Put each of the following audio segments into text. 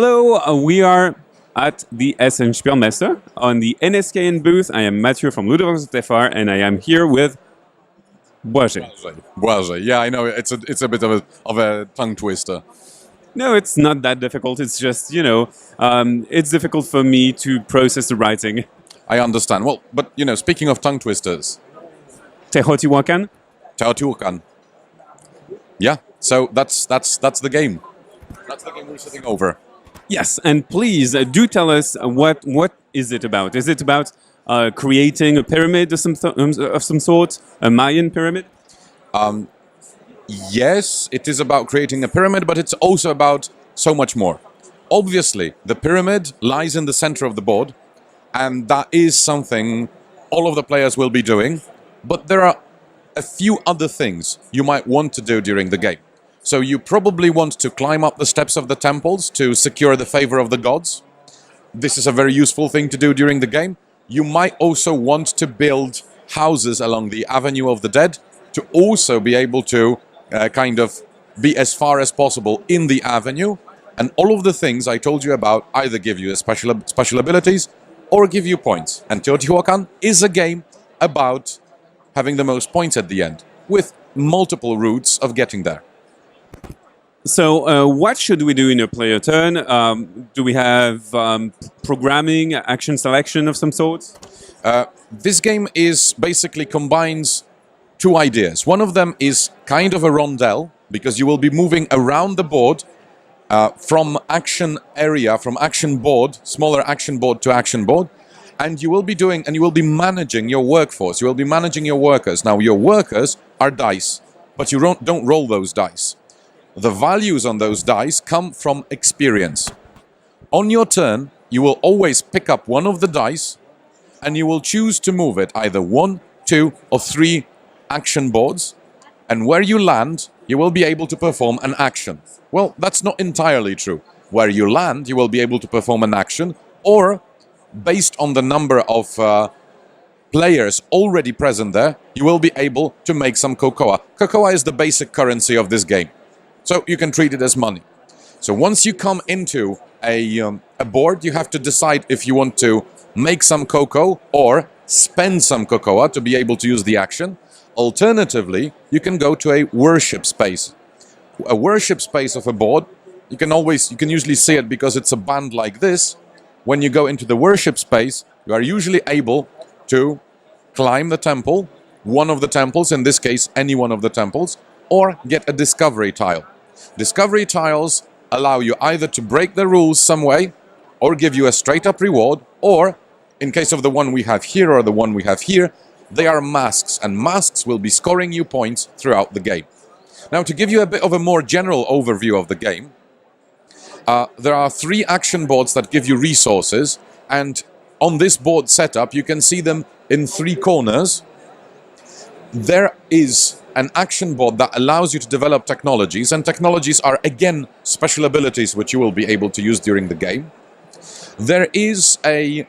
Hello, we are at the Essen Spielmesse on the NSKN booth. I am Mathieu from Ludovox and I am here with Blazej. Blazej. Yeah, I know it's a bit of a tongue twister. No, it's not that difficult. It's just, it's difficult for me to process the writing. I understand. Well, but speaking of tongue twisters, Teotihuacan. Teotihuacan. Yeah. So that's the game. That's the game we're sitting over. Yes, and please do tell us what is it about? Is it about creating a pyramid of some sort, a Mayan pyramid? Yes, it is about creating a pyramid, but it's also about so much more. Obviously, the pyramid lies in the center of the board, and that is something all of the players will be doing. But there are a few other things you might want to do during the game. So you probably want to climb up the steps of the temples to secure the favor of the gods. This is a very useful thing to do during the game. You might also want to build houses along the Avenue of the Dead to also be able to kind of be as far as possible in the avenue. And all of the things I told you about either give you special abilities or give you points. And Teotihuacan is a game about having the most points at the end, with multiple routes of getting there. So what should we do in a player turn? Do we have programming, action selection of some sort? This game basically combines two ideas. One of them is kind of a rondel, because you will be moving around the board from action area, from action board, smaller action board to action board, and you will be managing your workforce. You will be managing your workers. Now, your workers are dice, but you don't roll those dice. The values on those dice come from experience. On your turn, you will always pick up one of the dice and you will choose to move it either 1, 2, or 3 action boards. And where you land, you will be able to perform an action. Well, that's not entirely true. Where you land, you will be able to perform an action, or based on the number of players already present there, you will be able to make some cocoa. Cocoa is the basic currency of this game. So you can treat it as money. So once you come into a board, you have to decide if you want to make some cocoa or spend some cocoa to be able to use the action. Alternatively, you can go to a worship space. A worship space of a board, you can usually see it because it's a band like this. When you go into the worship space, you are usually able to climb the temple, one of the temples, in this case, any one of the temples, or get a discovery tile. Discovery tiles allow you either to break the rules some way, or give you a straight-up reward, or, in case of the one we have here or the one we have here, they are masks, and masks will be scoring you points throughout the game. Now, to give you a bit of a more general overview of the game, there are 3 action boards that give you resources, and on this board setup, you can see them in 3 corners. There is an action board that allows you to develop technologies, and technologies are, again, special abilities which you will be able to use during the game. There is a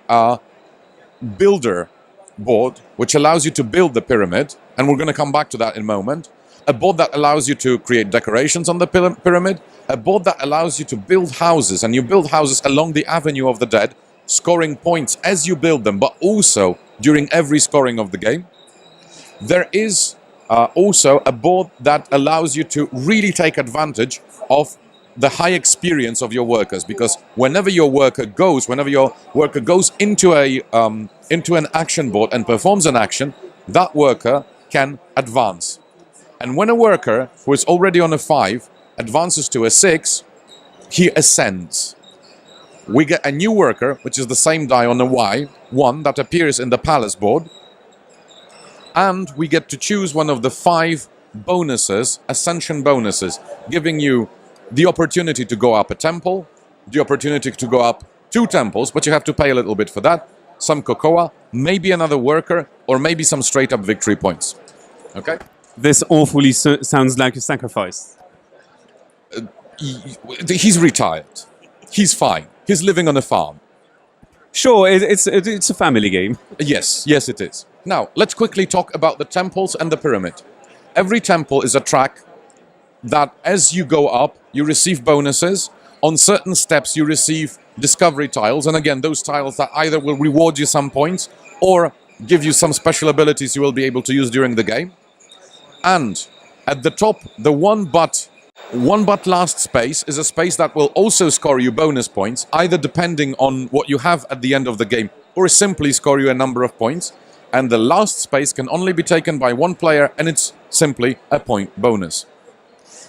builder board which allows you to build the pyramid, and we're going to come back to that in a moment. A board that allows you to create decorations on the pyramid, a board that allows you to build houses, and you build houses along the Avenue of the Dead, scoring points as you build them, but also during every scoring of the game. There is also a board that allows you to really take advantage of the high experience of your workers, because whenever your worker goes into an action board and performs an action, that worker can advance. And when a worker who is already on a 5 advances to a 6, he ascends. We get a new worker, which is the same die on a Y, one that appears in the palace board, and we get to choose one of the 5 bonuses, ascension bonuses, giving you the opportunity to go up a temple, the opportunity to go up 2 temples, but you have to pay a little bit for that, some cocoa, maybe another worker, or maybe some straight-up victory points. Okay? This awfully sounds like a sacrifice. He's retired. He's fine. He's living on a farm. Sure, it's a family game. Yes, it is. Now, let's quickly talk about the temples and the pyramid. Every temple is a track that, as you go up, you receive bonuses. On certain steps, you receive discovery tiles, and again, those tiles that either will reward you some points or give you some special abilities you will be able to use during the game. And at the top, the one but last space is a space that will also score you bonus points, either depending on what you have at the end of the game, or simply score you a number of points. And the last space can only be taken by one player, and it's simply a point bonus.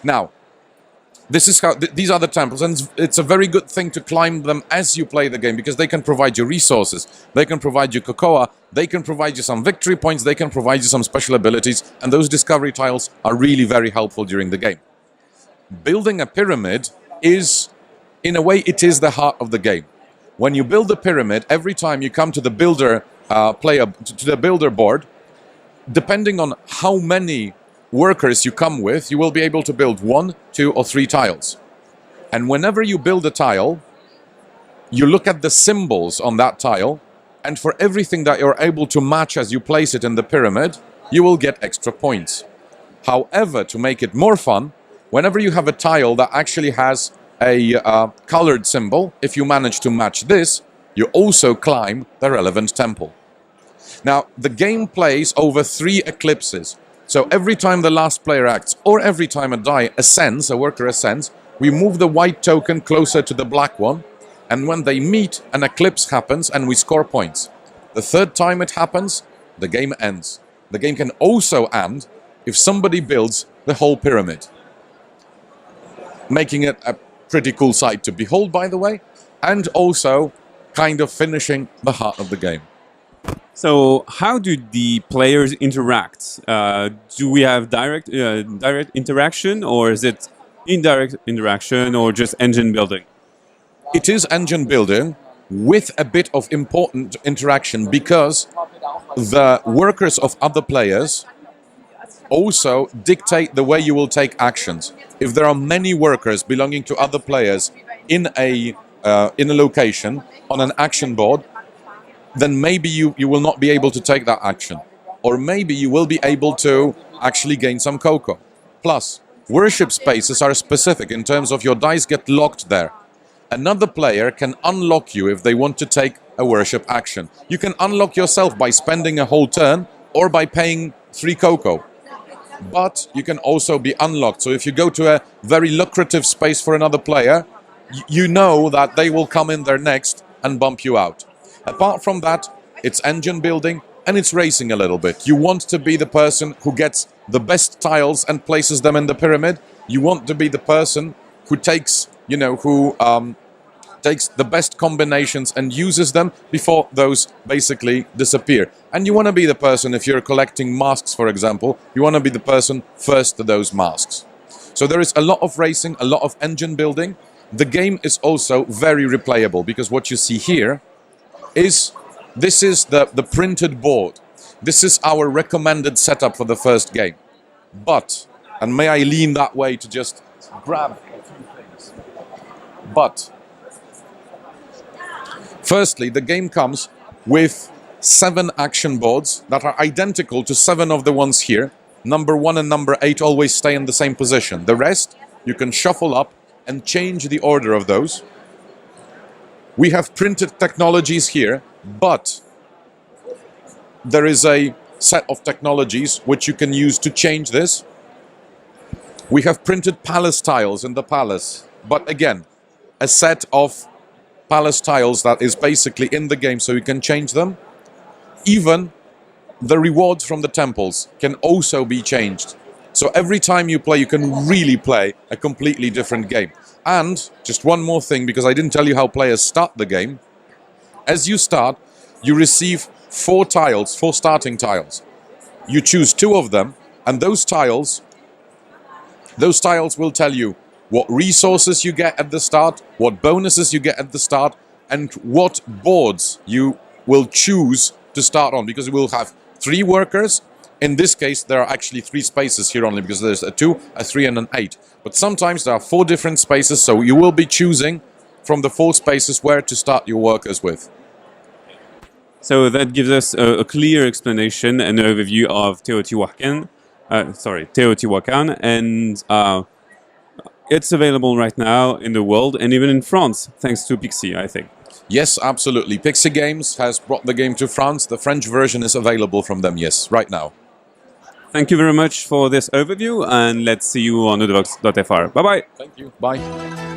Now, this is how these are the temples, and it's a very good thing to climb them as you play the game, because they can provide you resources, they can provide you cocoa, they can provide you some victory points, they can provide you some special abilities, and those discovery tiles are really very helpful during the game. Building a pyramid is, in a way, it is the heart of the game. When you build a pyramid, every time you come to the builder to the builder board, depending on how many workers you come with, you will be able to build 1, 2, or 3 tiles. And whenever you build a tile, you look at the symbols on that tile, and for everything that you're able to match as you place it in the pyramid, you will get extra points. However, to make it more fun, whenever you have a tile that actually has a colored symbol, if you manage to match this, you also climb the relevant temple. Now, the game plays over 3 eclipses. So every time the last player acts, or every time a die ascends, a worker ascends, we move the white token closer to the black one, and when they meet, an eclipse happens and we score points. The third time it happens, the game ends. The game can also end if somebody builds the whole pyramid, making it a pretty cool sight to behold, by the way, and also kind of finishing the heart of the game. So how do the players interact? Do we have direct interaction, or is it indirect interaction, or just engine building? It is engine building with a bit of important interaction, because the workers of other players also dictate the way you will take actions. If there are many workers belonging to other players in a location on an action board, then maybe you will not be able to take that action. Or maybe you will be able to actually gain some cocoa. Plus, worship spaces are specific in terms of your dice get locked there. Another player can unlock you if they want to take a worship action. You can unlock yourself by spending a whole turn or by paying 3 cocoa. But you can also be unlocked. So if you go to a very lucrative space for another player, you know that they will come in there next and bump you out. Apart from that, it's engine building and it's racing a little bit. You want to be the person who gets the best tiles and places them in the pyramid. You want to be the person who takes, takes the best combinations and uses them before those basically disappear. And you want to be the person, if you're collecting masks, for example, you want to be the person first to those masks. So there is a lot of racing, a lot of engine building. The game is also very replayable, because what you see here is, this is the printed board. This is our recommended setup for the first game. But, and may I lean that way to just grab a few things. But, firstly, the game comes with 7 action boards that are identical to 7 of the ones here. Number 1 and number 8 always stay in the same position. The rest, you can shuffle up and change the order of those. We have printed technologies here, but there is a set of technologies which you can use to change this. We have printed palace tiles in the palace, but again, a set of palace tiles that is basically in the game, so you can change them. Even the rewards from the temples can also be changed. So every time you play, you can really play a completely different game. And just one more thing, because I didn't tell you how players start the game. As you start, you receive 4 tiles, 4 starting tiles. You choose 2 of them, and those tiles will tell you what resources you get at the start, what bonuses you get at the start, and what boards you will choose to start on, because you will have 3 workers. In this case, there are actually 3 spaces here only, because there's a 2, a 3, and an 8. But sometimes there are 4 different spaces, so you will be choosing from the 4 spaces where to start your workers with. So that gives us a clear explanation and overview of Teotihuacan, and it's available right now in the world and even in France, thanks to Pixie, I think. Yes, absolutely. Pixie Games has brought the game to France. The French version is available from them, yes, right now. Thank you very much for this overview, and let's see you on ludovox.fr. Bye-bye. Thank you. Bye.